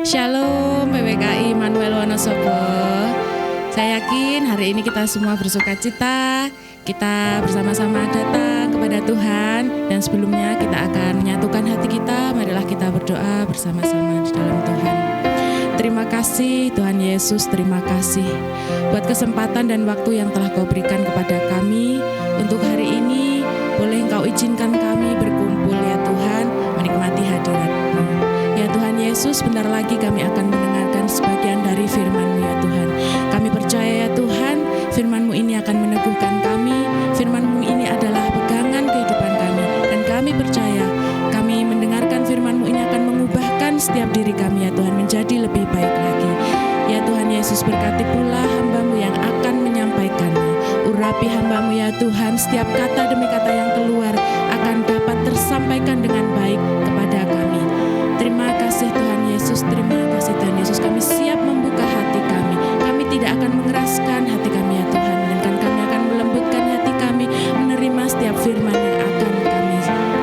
Shalom PPKI Manuel Wonosobo. Saya yakin hari ini kita semua bersuka cita, kita bersama-sama datang kepada Tuhan. Dan sebelumnya kita akan menyatukan hati kita, marilah kita berdoa bersama-sama di dalam Tuhan. Terima kasih Tuhan Yesus, terima kasih buat kesempatan dan waktu yang telah Kau berikan kepada kami. Untuk hari ini boleh Engkau izinkan kami berkumpul ya Tuhan, menikmati hadirat-Mu. Ya Tuhan Yesus, bentar lagi kami akan mendengarkan sebagian dari firman-Mu ya Tuhan. Kami percaya ya Tuhan, firman-Mu ini akan meneguhkan kami, firman-Mu ini adalah pegangan kehidupan kami. Dan kami percaya, kami mendengarkan firman-Mu ini akan mengubahkan setiap diri kami ya Tuhan, menjadi lebih baik lagi. Ya Tuhan Yesus, berkati pula hamba-Mu yang akan menyampaikannya. Urapi hamba-Mu ya Tuhan, setiap kata demi kata yang keluar akan dapat tersampaikan dengan baik kepada kami. Terima kasih Tuhan Yesus, terima kasih Tuhan Yesus. Kami siap membuka hati kami. Kami tidak akan mengeraskan hati kami ya Tuhan, melainkan kami akan melembutkan hati kami, menerima setiap firman yang akan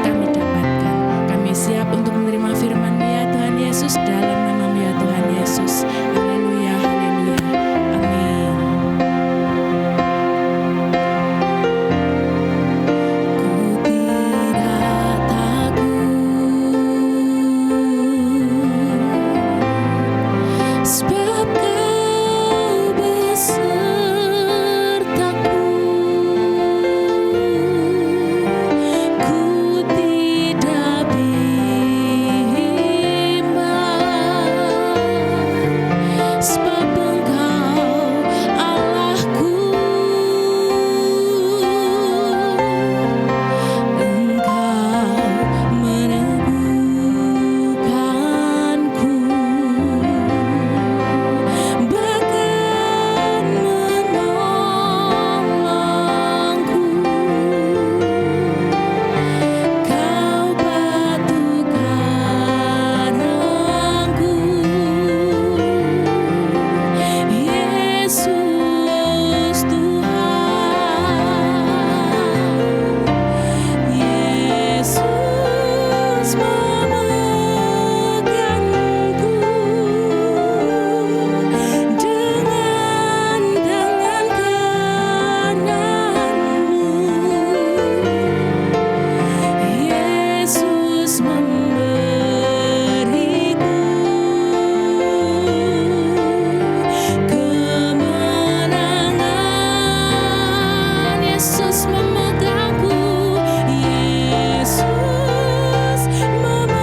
kami dapatkan. Kami siap untuk menerima firman-Mu ya Tuhan Yesus, dalam nama-Mu ya Tuhan Yesus. Haleluya, haleluya, amin. Ku tidak takut, sebab Kau besertaku. Ku tidak bimbang, sebab Engkau Allahku. Engkau meneguhkanku, bahkan menolongku. Kau batukan aku, Yesus Tuhan. Yesus memegangku dengan tangan kananmu. Yesus memberiku kemenangan. Yesus memegangku, Yesus memegangku.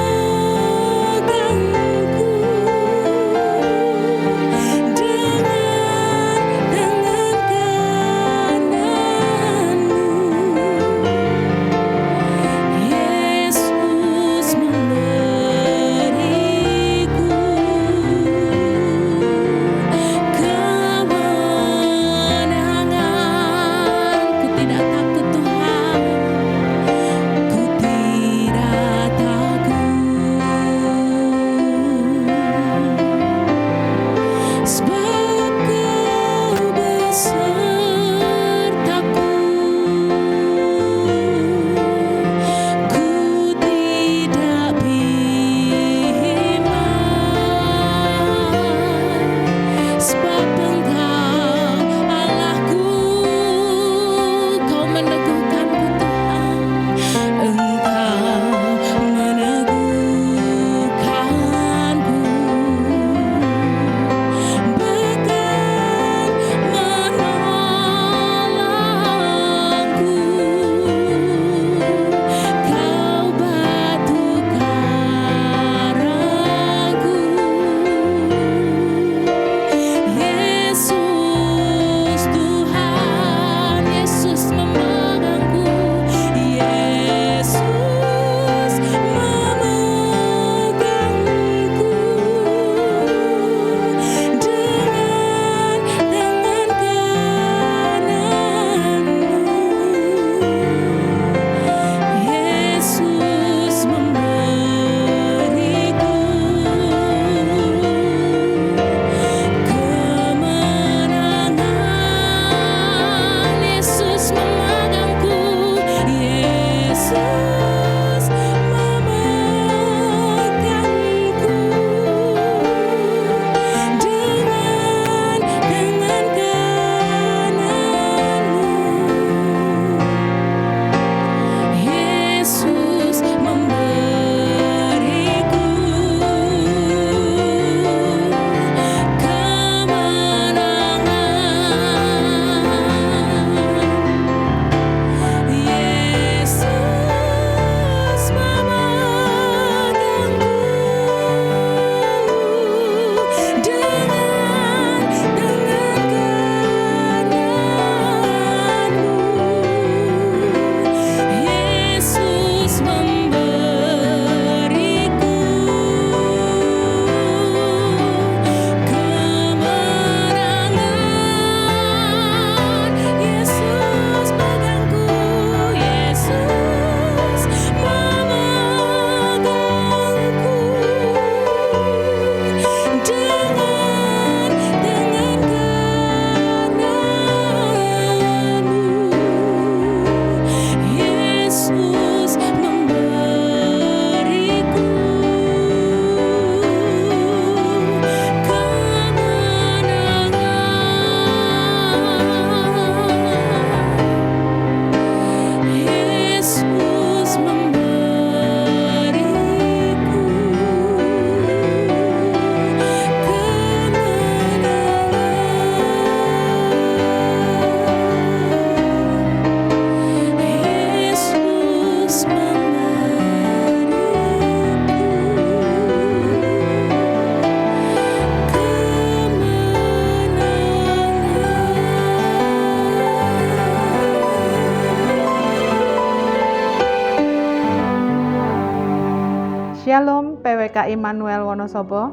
Shalom PWK Immanuel Wonosobo.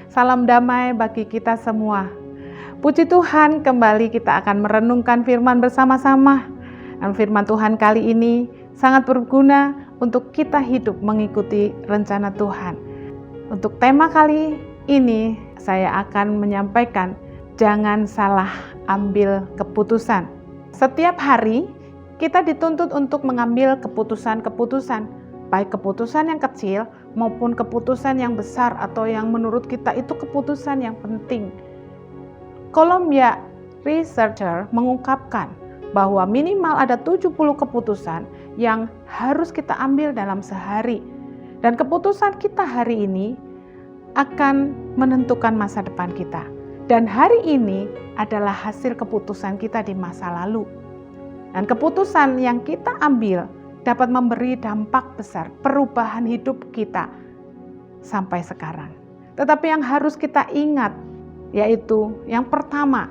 Salam damai bagi kita semua. Puji Tuhan, kembali kita akan merenungkan firman bersama-sama. Dan firman Tuhan kali ini sangat berguna untuk kita hidup mengikuti rencana Tuhan. Untuk tema kali ini saya akan menyampaikan, jangan salah ambil keputusan. Setiap hari kita dituntut untuk mengambil keputusan-keputusan, baik keputusan yang kecil maupun keputusan yang besar atau yang menurut kita itu keputusan yang penting. Columbia Researcher mengungkapkan bahwa minimal ada 70 keputusan yang harus kita ambil dalam sehari. Dan keputusan kita hari ini akan menentukan masa depan kita. Dan hari ini adalah hasil keputusan kita di masa lalu. Dan keputusan yang kita ambil dapat memberi dampak besar perubahan hidup kita sampai sekarang. Tetapi yang harus kita ingat yaitu yang pertama,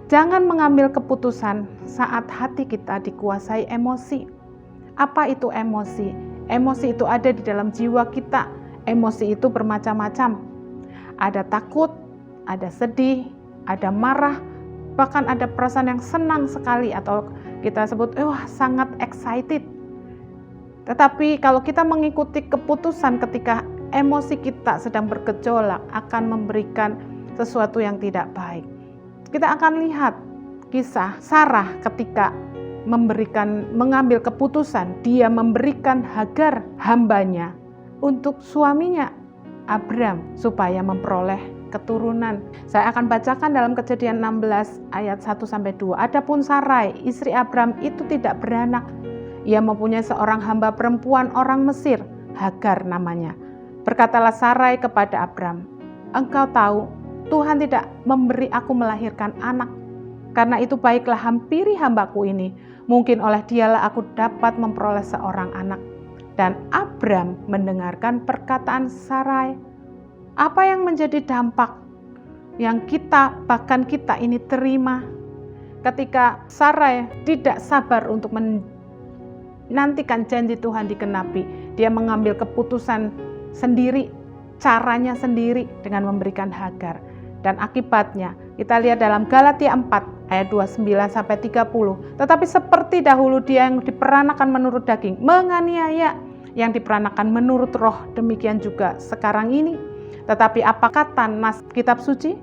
jangan mengambil keputusan saat hati kita dikuasai emosi. Apa itu emosi? Emosi itu ada di dalam jiwa kita. Emosi itu bermacam-macam. Ada takut, ada sedih, ada marah, bahkan ada perasaan yang senang sekali atau kita sebut sangat excited. Tetapi kalau kita mengikuti keputusan ketika emosi kita sedang bergejolak akan memberikan sesuatu yang tidak baik. Kita akan lihat kisah Sarah ketika mengambil keputusan, dia memberikan Hagar hambanya untuk suaminya Abram supaya memperoleh keturunan. Saya akan bacakan dalam Kejadian 16 ayat 1-2. Adapun Sarai, istri Abram itu tidak beranak. Ia mempunyai seorang hamba perempuan orang Mesir, Hagar namanya. Berkatalah Sarai kepada Abram, "Engkau tahu, Tuhan tidak memberi aku melahirkan anak. Karena itu baiklah hampiri hambaku ini. Mungkin oleh dialah aku dapat memperoleh seorang anak." Dan Abram mendengarkan perkataan Sarai. Apa yang menjadi dampak yang bahkan kita ini terima ketika Sarai tidak sabar untuk menantikan janji Tuhan dikenapi. Dia mengambil keputusan sendiri, caranya sendiri dengan memberikan Hagar. Dan akibatnya kita lihat dalam Galatia 4 ayat 29-30. Tetapi seperti dahulu dia yang diperanakan menurut daging menganiaya yang diperanakan menurut roh, demikian juga sekarang ini. Tetapi apa kata nas kitab suci?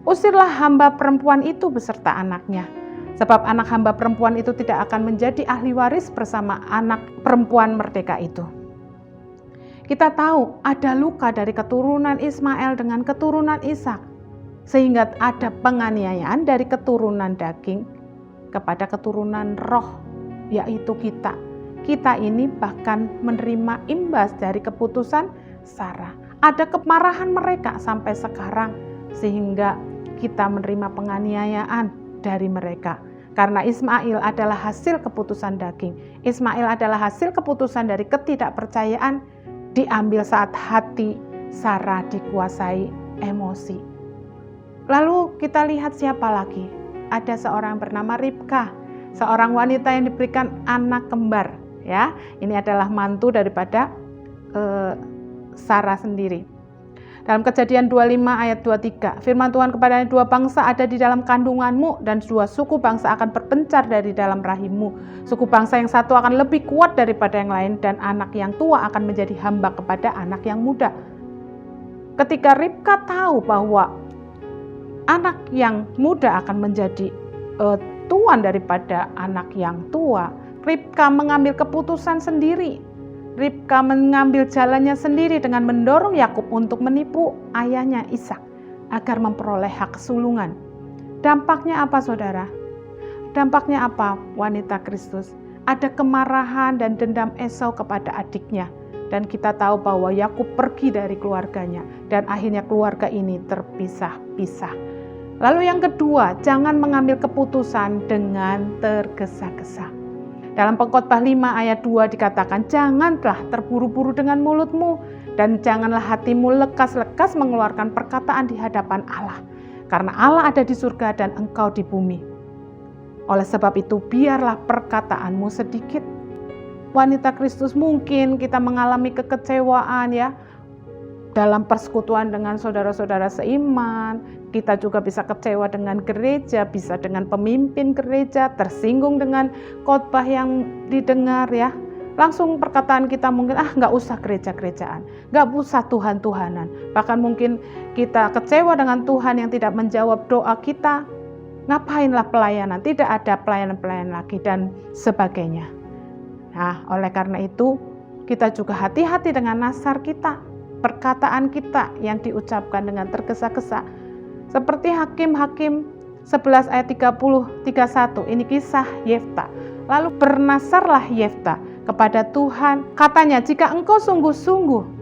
Usirlah hamba perempuan itu beserta anaknya. Sebab anak hamba perempuan itu tidak akan menjadi ahli waris bersama anak perempuan merdeka itu. Kita tahu ada luka dari keturunan Ismail dengan keturunan Ishak. Sehingga ada penganiayaan dari keturunan daging kepada keturunan roh, yaitu kita. Kita ini bahkan menerima imbas dari keputusan Sarah. Ada kemarahan mereka sampai sekarang, sehingga kita menerima penganiayaan dari mereka. Karena Ismail adalah hasil keputusan daging. Ismail adalah hasil keputusan dari ketidakpercayaan, diambil saat hati Sarah dikuasai emosi. Lalu kita lihat siapa lagi? Ada seorang bernama Ribka, seorang wanita yang diberikan anak kembar. Ya, ini adalah mantu daripada Sarah sendiri. Dalam Kejadian 25 ayat 23, firman Tuhan kepadanya, "Dua bangsa ada di dalam kandunganmu dan dua suku bangsa akan berpencar dari dalam rahimmu. Suku bangsa yang satu akan lebih kuat daripada yang lain dan anak yang tua akan menjadi hamba kepada anak yang muda." Ketika Ribka tahu bahwa anak yang muda akan menjadi tuan daripada anak yang tua, Ribka mengambil keputusan sendiri. Ribka mengambil jalannya sendiri dengan mendorong Yakub untuk menipu ayahnya Ishak agar memperoleh hak sulungan. Dampaknya apa, saudara? Dampaknya apa, wanita Kristus? Ada kemarahan dan dendam Esau kepada adiknya. Dan kita tahu bahwa Yakub pergi dari keluarganya dan akhirnya keluarga ini terpisah-pisah. Lalu yang kedua, jangan mengambil keputusan dengan tergesa-gesa. Dalam Pengkhotbah 5 ayat 2 dikatakan, "Janganlah terburu-buru dengan mulutmu dan janganlah hatimu lekas-lekas mengeluarkan perkataan di hadapan Allah, karena Allah ada di surga dan engkau di bumi. Oleh sebab itu biarlah perkataanmu sedikit." wanita Kristus mungkin kita mengalami kekecewaan ya dalam persekutuan dengan saudara-saudara seiman. Kita juga bisa kecewa dengan gereja, bisa dengan pemimpin gereja, tersinggung dengan khotbah yang didengar ya. Langsung perkataan kita mungkin, nggak usah gereja-gerejaan, nggak usah Tuhan-Tuhanan. Bahkan mungkin kita kecewa dengan Tuhan yang tidak menjawab doa kita. Ngapainlah pelayanan, tidak ada pelayanan-pelayanan lagi dan sebagainya. Nah, oleh karena itu kita juga hati-hati dengan nasar kita, perkataan kita yang diucapkan dengan tergesa-gesa. Seperti Hakim-Hakim 11 ayat 30-31, ini kisah Yefta. Lalu bernasarlah Yefta kepada Tuhan, katanya, jika engkau sungguh-sungguh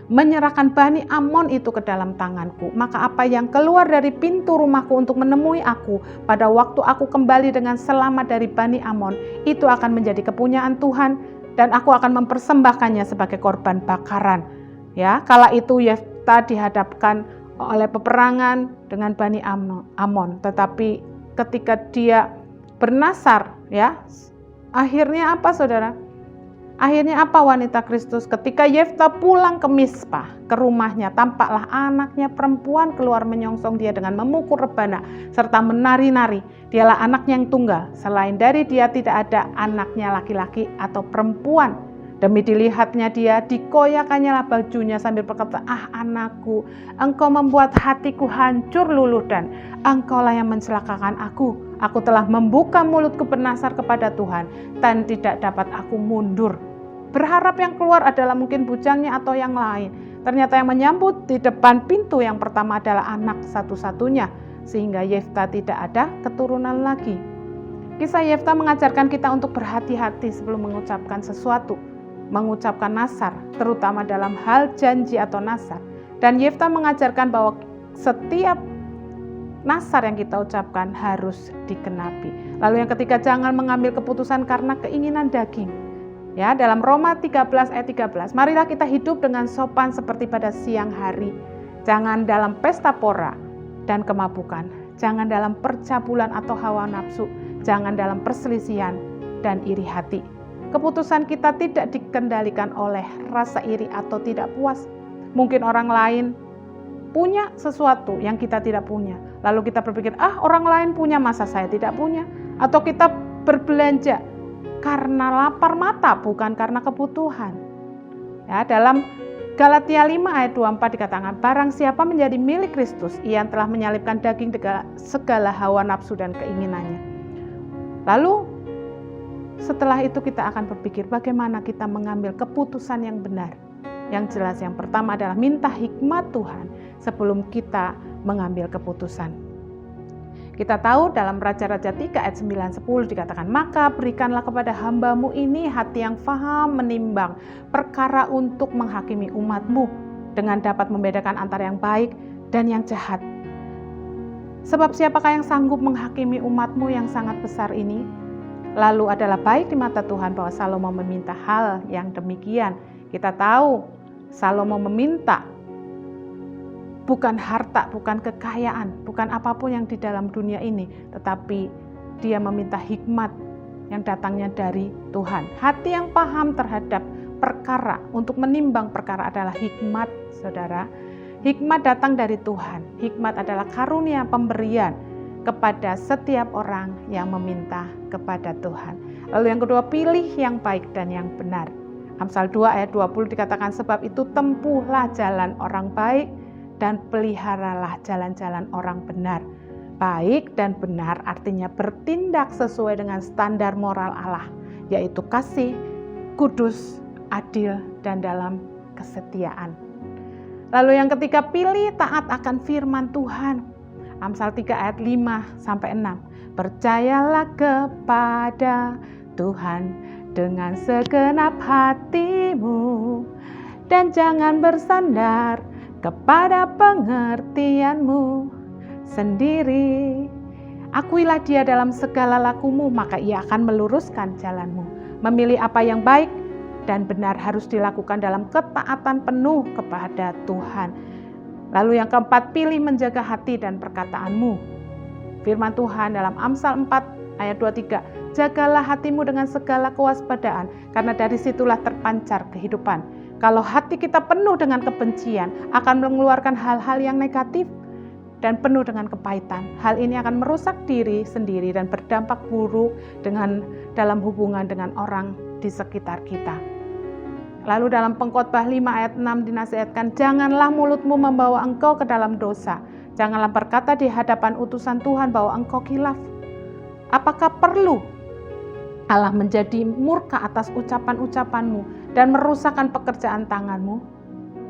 menyerahkan Bani Amon itu ke dalam tanganku, maka apa yang keluar dari pintu rumahku untuk menemui aku pada waktu aku kembali dengan selamat dari Bani Amon, itu akan menjadi kepunyaan Tuhan dan aku akan mempersembahkannya sebagai korban bakaran. Ya, kala itu Yefta dihadapkan oleh peperangan dengan Bani Amon, tetapi ketika dia bernasar, ya, akhirnya apa, saudara? Akhirnya apa wanita Kristus? Ketika Yefta pulang ke Mispa, ke rumahnya, tampaklah anaknya perempuan keluar menyongsong dia dengan memukul rebana serta menari-nari. Dialah anaknya yang tunggal. Selain dari dia tidak ada anaknya laki-laki atau perempuan. Demi dilihatnya dia, dikoyakannya bajunya sambil berkata, anakku, engkau membuat hatiku hancur luluh dan engkaulah yang mencelakakan aku. Aku telah membuka mulutku bernasar kepada Tuhan dan tidak dapat aku mundur. Berharap yang keluar adalah mungkin bujangnya atau yang lain. Ternyata yang menyambut di depan pintu yang pertama adalah anak satu-satunya, sehingga Yefta tidak ada keturunan lagi. Kisah Yefta mengajarkan kita untuk berhati-hati sebelum mengucapkan sesuatu, mengucapkan nasar, terutama dalam hal janji atau nasar. Dan Yefta mengajarkan bahwa setiap nasar yang kita ucapkan harus dikenapi. Lalu yang ketiga, jangan mengambil keputusan karena keinginan daging. Ya, dalam Roma 13 ayat 13, marilah kita hidup dengan sopan seperti pada siang hari. Jangan dalam pesta pora dan kemabukan, jangan dalam percabulan atau hawa nafsu, jangan dalam perselisihan dan iri hati. Keputusan kita tidak dikendalikan oleh rasa iri atau tidak puas. Mungkin orang lain punya sesuatu yang kita tidak punya. Lalu kita berpikir, orang lain punya, masa saya tidak punya? Atau kita berbelanja karena lapar mata, bukan karena kebutuhan. Ya, dalam Galatia 5 ayat 24 dikatakan, barang siapa menjadi milik Kristus, ia telah menyalibkan daging dengan segala hawa nafsu dan keinginannya. Lalu setelah itu kita akan berpikir bagaimana kita mengambil keputusan yang benar. Yang jelas yang pertama adalah minta hikmat Tuhan sebelum kita mengambil keputusan. Kita tahu dalam Raja-Raja 3 ayat 9-10 dikatakan, maka berikanlah kepada hambamu ini hati yang faham menimbang perkara untuk menghakimi umatmu dengan dapat membedakan antara yang baik dan yang jahat. Sebab siapakah yang sanggup menghakimi umatmu yang sangat besar ini? Lalu adalah baik di mata Tuhan bahwa Salomo meminta hal yang demikian. Kita tahu Salomo meminta bukan harta, bukan kekayaan, bukan apapun yang di dalam dunia ini, tetapi dia meminta hikmat yang datangnya dari Tuhan. Hati yang paham terhadap perkara, untuk menimbang perkara adalah hikmat, saudara. Hikmat datang dari Tuhan. Hikmat adalah karunia pemberian kepada setiap orang yang meminta kepada Tuhan. Lalu yang kedua, pilih yang baik dan yang benar. Amsal 2 ayat 20 dikatakan, sebab itu tempuhlah jalan orang baik dan peliharalah jalan-jalan orang benar. Baik dan benar artinya bertindak sesuai dengan standar moral Allah, yaitu kasih, kudus, adil, dan dalam kesetiaan. Lalu yang ketiga, pilih taat akan firman Tuhan. Amsal 3 ayat 5-6. Percayalah kepada Tuhan dengan segenap hatimu dan jangan bersandar kepada pengertianmu sendiri. Akuilah dia dalam segala lakumu, maka ia akan meluruskan jalanmu. Memilih apa yang baik dan benar harus dilakukan dalam ketaatan penuh kepada Tuhan. Lalu yang keempat, pilih menjaga hati dan perkataanmu. Firman Tuhan dalam Amsal 4 Ayat 23, jagalah hatimu dengan segala kewaspadaan, karena dari situlah terpancar kehidupan. Kalau hati kita penuh dengan kebencian, akan mengeluarkan hal-hal yang negatif dan penuh dengan kepahitan. Hal ini akan merusak diri sendiri dan berdampak buruk dalam hubungan dengan orang di sekitar kita. Lalu dalam Pengkhotbah 5 ayat 6 dinasihatkan, janganlah mulutmu membawa engkau ke dalam dosa. Janganlah berkata di hadapan utusan Tuhan bahwa engkau khilaf. Apakah perlu Allah menjadi murka atas ucapan-ucapanmu dan merusakkan pekerjaan tanganmu?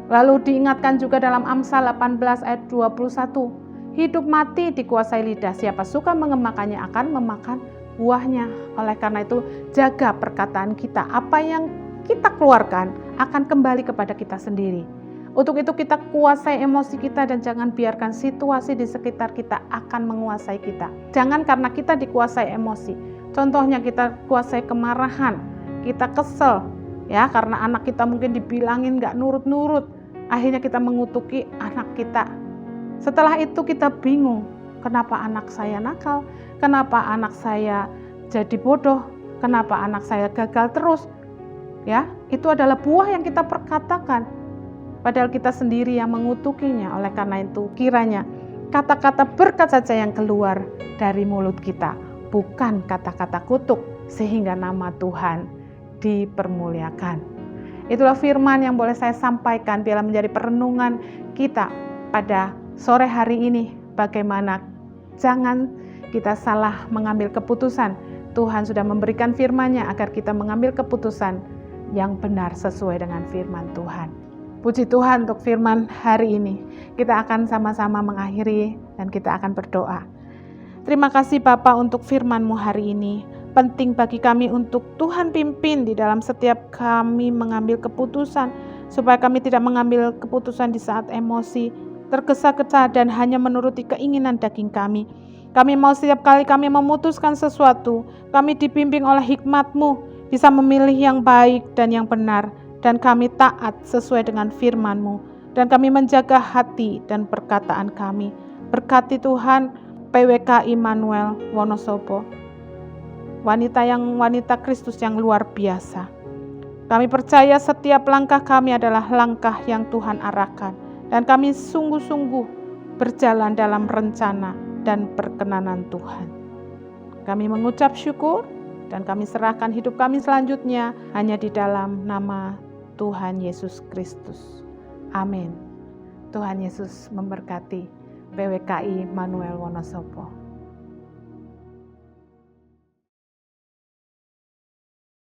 Lalu diingatkan juga dalam Amsal 18 ayat 21, hidup mati dikuasai lidah, siapa suka mengemakannya akan memakan buahnya. Oleh karena itu, jaga perkataan kita, apa yang kita keluarkan akan kembali kepada kita sendiri. Untuk itu kita kuasai emosi kita dan jangan biarkan situasi di sekitar kita akan menguasai kita. Jangan karena kita dikuasai emosi. Contohnya kita kuasai kemarahan, kita kesel ya karena anak kita mungkin dibilangin gak nurut-nurut. Akhirnya kita mengutuki anak kita. Setelah itu kita bingung, kenapa anak saya nakal? Kenapa anak saya jadi bodoh? Kenapa anak saya gagal terus? Ya, itu adalah buah yang kita perkatakan. Padahal kita sendiri yang mengutukinya. Oleh karena itu, kiranya kata-kata berkat saja yang keluar dari mulut kita, bukan kata-kata kutuk, sehingga nama Tuhan dipermuliakan. Itulah firman yang boleh saya sampaikan, biarlah menjadi perenungan kita pada sore hari ini. Bagaimana jangan kita salah mengambil keputusan. Tuhan sudah memberikan firman-Nya agar kita mengambil keputusan yang benar sesuai dengan firman Tuhan. Puji Tuhan untuk firman hari ini. Kita akan sama-sama mengakhiri dan kita akan berdoa. Terima kasih Bapa untuk firman-Mu hari ini. Penting bagi kami untuk Tuhan pimpin di dalam setiap kami mengambil keputusan, supaya kami tidak mengambil keputusan di saat emosi, tergesa-gesa dan hanya menuruti keinginan daging kami. Kami mau setiap kali kami memutuskan sesuatu, kami dibimbing oleh hikmat-Mu, bisa memilih yang baik dan yang benar, dan kami taat sesuai dengan firman-Mu, dan kami menjaga hati dan perkataan kami. Berkati Tuhan PWK Immanuel Wonosobo, wanita Kristus yang luar biasa. Kami percaya setiap langkah kami adalah langkah yang Tuhan arahkan, dan kami sungguh-sungguh berjalan dalam rencana dan perkenanan Tuhan. Kami mengucap syukur dan kami serahkan hidup kami selanjutnya hanya di dalam nama Tuhan Yesus Kristus. Amin. Tuhan Yesus memberkati PWKI Immanuel Wonosobo.